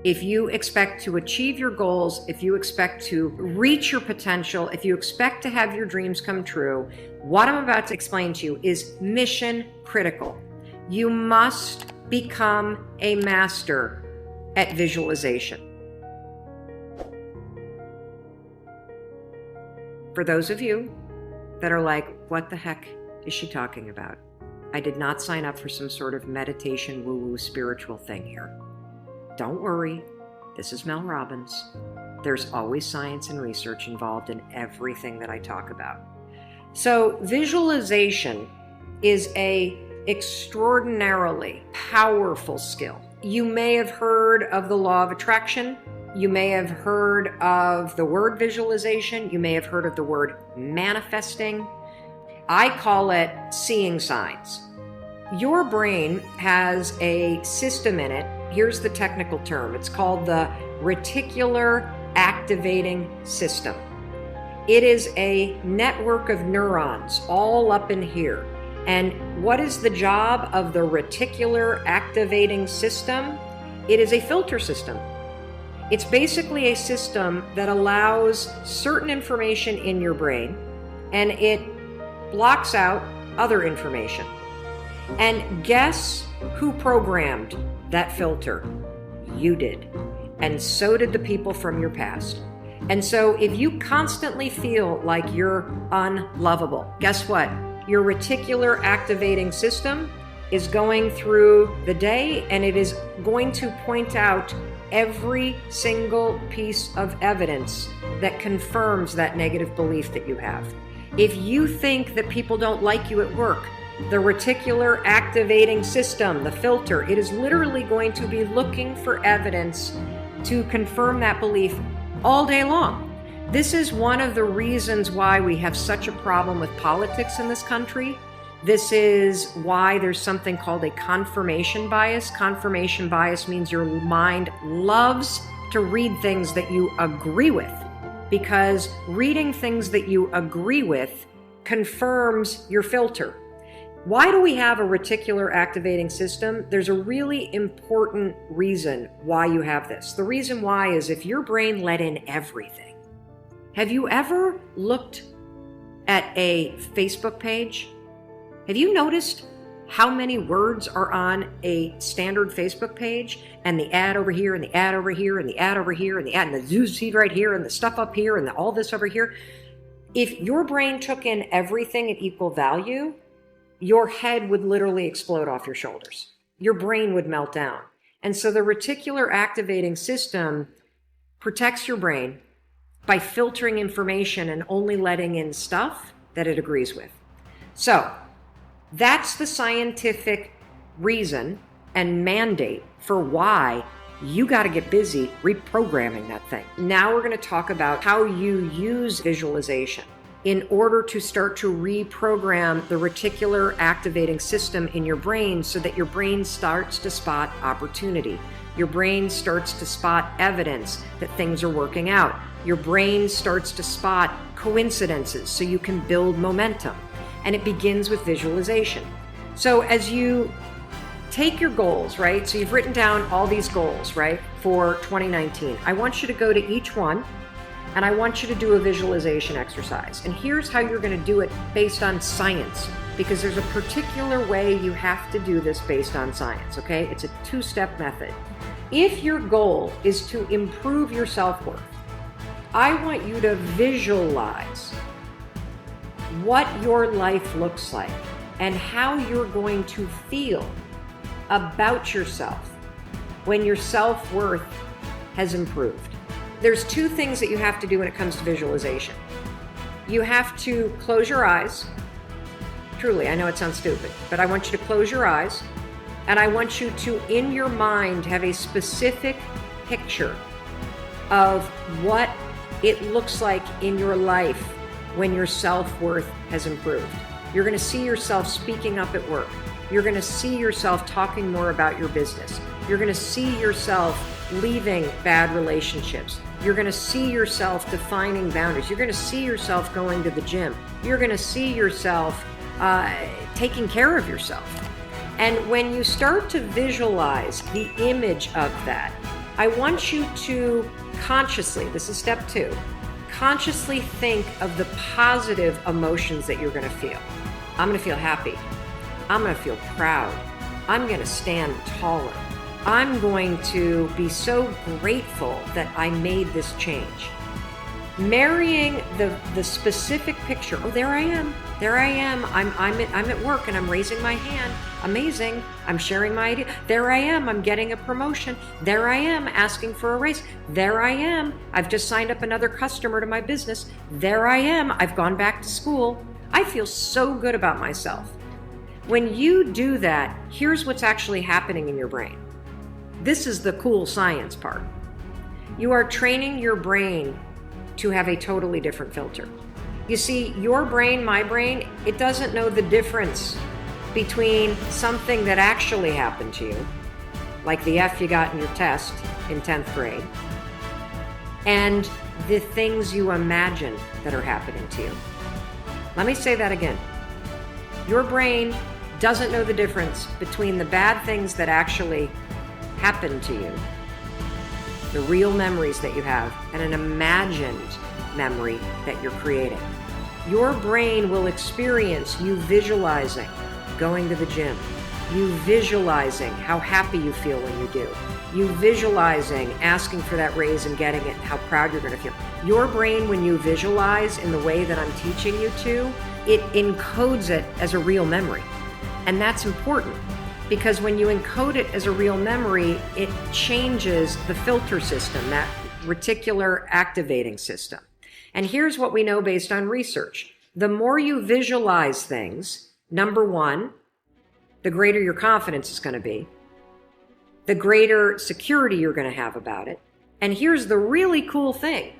if you expect to achieve your goals, if you expect to reach your potential, if you expect to have your dreams come true, what I'm about to explain to you is mission critical. You must become a master at visualization. For those of you that are like, what the heck is she talking about? I did not sign up for some sort of meditation woo-woo spiritual thing here. Don't worry, this is Mel Robbins. There's always science and research involved in everything that I talk about. So visualization is a extraordinarily powerful skill. You may have heard of the law of attraction. You may have heard of the word visualization. You may have heard of the word manifesting. I call it seeing signs. Your brain has a system in it. Here's the technical term. It's called the reticular activating system. It is a network of neurons all up in here. And what is the job of the reticular activating system? It is a filter system. It's basically a system that allows certain information in your brain and it blocks out other information. And guess who programmed that filter? You did. And so did the people from your past. And so if you constantly feel like you're unlovable, guess what? Your reticular activating system is going through the day and it is going to point out every single piece of evidence that confirms that negative belief that you have. If you think that people don't like you at work, the reticular activating system, the filter, it is literally going to be looking for evidence to confirm that belief all day long. This is one of the reasons why we have such a problem with politics in this country. This is why there's something called a confirmation bias. Confirmation bias means your mind loves to read things that you agree with, because reading things that you agree with confirms your filter. Why do we have a reticular activating system? There's a really important reason why you have this. The reason why is if your brain let in everything. Have you ever looked at a Facebook page? Have you noticed how many words are on a standard Facebook page, and the ad over here and the ad over here and the ad over here and the ad and the news feed right here and the stuff up here and all this over here? If your brain took in everything at equal value, your head would literally explode off your shoulders. Your brain would melt down. And so the reticular activating system protects your brain by filtering information and only letting in stuff that it agrees with. So that's the scientific reason and mandate for why you got to get busy reprogramming that thing. Now we're going to talk about how you use visualization in order to start to reprogram the reticular activating system in your brain so that your brain starts to spot opportunity. Your brain starts to spot evidence that things are working out. Your brain starts to spot coincidences so you can build momentum. And it begins with visualization. So as you take your goals, right? So you've written down all these goals, right, for 2019. I want you to go to each one and I want you to do a visualization exercise. And here's how you're going to do it based on science, because there's a particular way you have to do this based on science, okay? It's a two-step method. If your goal is to improve your self-worth, I want you to visualize what your life looks like and how you're going to feel about yourself when your self-worth has improved. There's two things that you have to do when it comes to visualization. You have to close your eyes. Truly, I know it sounds stupid, but I want you to close your eyes, and I want you to, in your mind, have a specific picture of what it looks like in your life when your self-worth has improved. You're going to see yourself speaking up at work. You're going to see yourself talking more about your business. You're going to see yourself leaving bad relationships. You're going to see yourself defining boundaries. You're going to see yourself going to the gym. You're going to see yourself taking care of yourself. And when you start to visualize the image of that, I want you to consciously, this is step 2, consciously think of the positive emotions that you're going to feel. I'm going to feel happy. I'm going to feel proud. I'm going to stand taller. I'm going to be so grateful that I made this change. Marrying the specific picture. Oh, there I am. There I am. I'm at work and I'm raising my hand. Amazing. I'm sharing my idea. There I am. I'm getting a promotion. There I am asking for a raise. There I am. I've just signed up another customer to my business. There I am. I've gone back to school. I feel so good about myself. When you do that, here's what's actually happening in your brain. This is the cool science part. You are training your brain to have a totally different filter. You see, your brain, my brain, it doesn't know the difference between something that actually happened to you, like the F you got in your test in 10th grade, and the things you imagine that are happening to you. Let me say that again. Your brain doesn't know the difference between the bad things that actually happened to you, the real memories that you have, and an imagined memory that you're creating. Your brain will experience you visualizing going to the gym, you visualizing how happy you feel when you do, you visualizing asking for that raise and getting it, and how proud you're going to feel. Your brain, when you visualize in the way that I'm teaching you to, it encodes it as a real memory. And that's important, because when you encode it as a real memory, it changes the filter system, that reticular activating system. And here's what we know based on research. The more you visualize things, number one, the greater your confidence is going to be, the greater security you're going to have about it. And here's the really cool thing.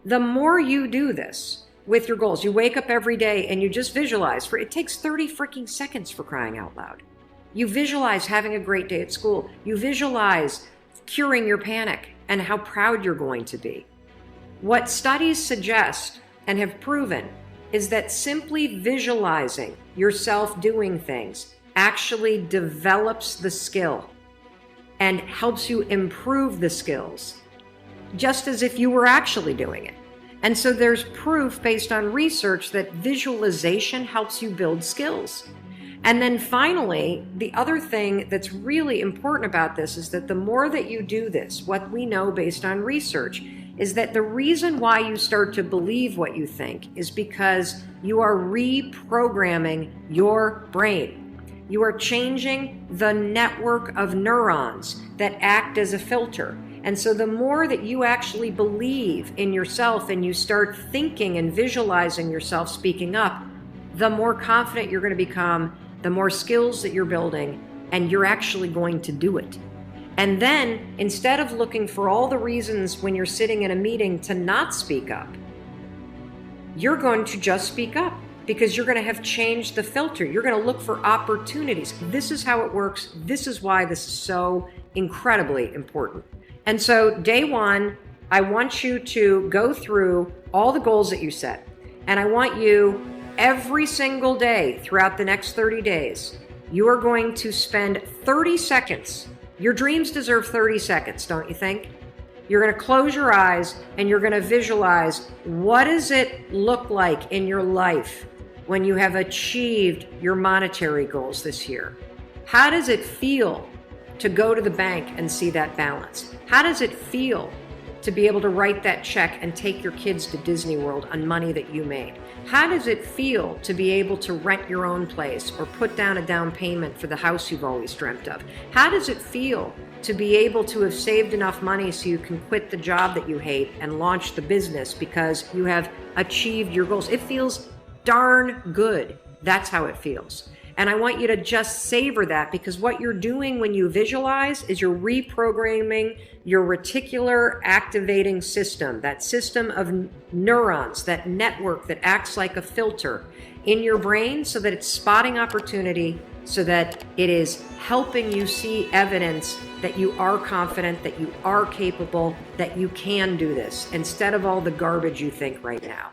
The more you do this with your goals, you wake up every day and you just visualize, it takes 30 freaking seconds, for crying out loud. You visualize having a great day at school. You visualize curing your panic and how proud you're going to be. What studies suggest and have proven is that simply visualizing yourself doing things actually develops the skill and helps you improve the skills, just as if you were actually doing it. And so there's proof based on research that visualization helps you build skills. And then finally, the other thing that's really important about this is that the more that you do this, what we know based on research is that the reason why you start to believe what you think is because you are reprogramming your brain. You are changing the network of neurons that act as a filter. And so the more that you actually believe in yourself and you start thinking and visualizing yourself speaking up, the more confident you're going to become, the more skills that you're building, and you're actually going to do it. And then, instead of looking for all the reasons when you're sitting in a meeting to not speak up, you're going to just speak up because you're going to have changed the filter. You're going to look for opportunities. This is how it works. This is why this is so incredibly important. And so, day one, I want you to go through all the goals that you set. And I want you, every single day throughout the next 30 days, you are going to spend 30 seconds. Your dreams deserve 30 seconds, don't you think? You're going to close your eyes and you're going to visualize, what does it look like in your life when you have achieved your monetary goals this year? How does it feel to go to the bank and see that balance? How does it feel to be able to write that check and take your kids to Disney World on money that you made? How does it feel to be able to rent your own place or put down a down payment for the house you've always dreamt of? How does it feel to be able to have saved enough money so you can quit the job that you hate and launch the business because you have achieved your goals? It feels darn good. That's how it feels. And I want you to just savor that, because what you're doing when you visualize is you're reprogramming your reticular activating system, that system of neurons, that network that acts like a filter in your brain, so that it's spotting opportunity, so that it is helping you see evidence that you are confident, that you are capable, that you can do this, instead of all the garbage you think right now.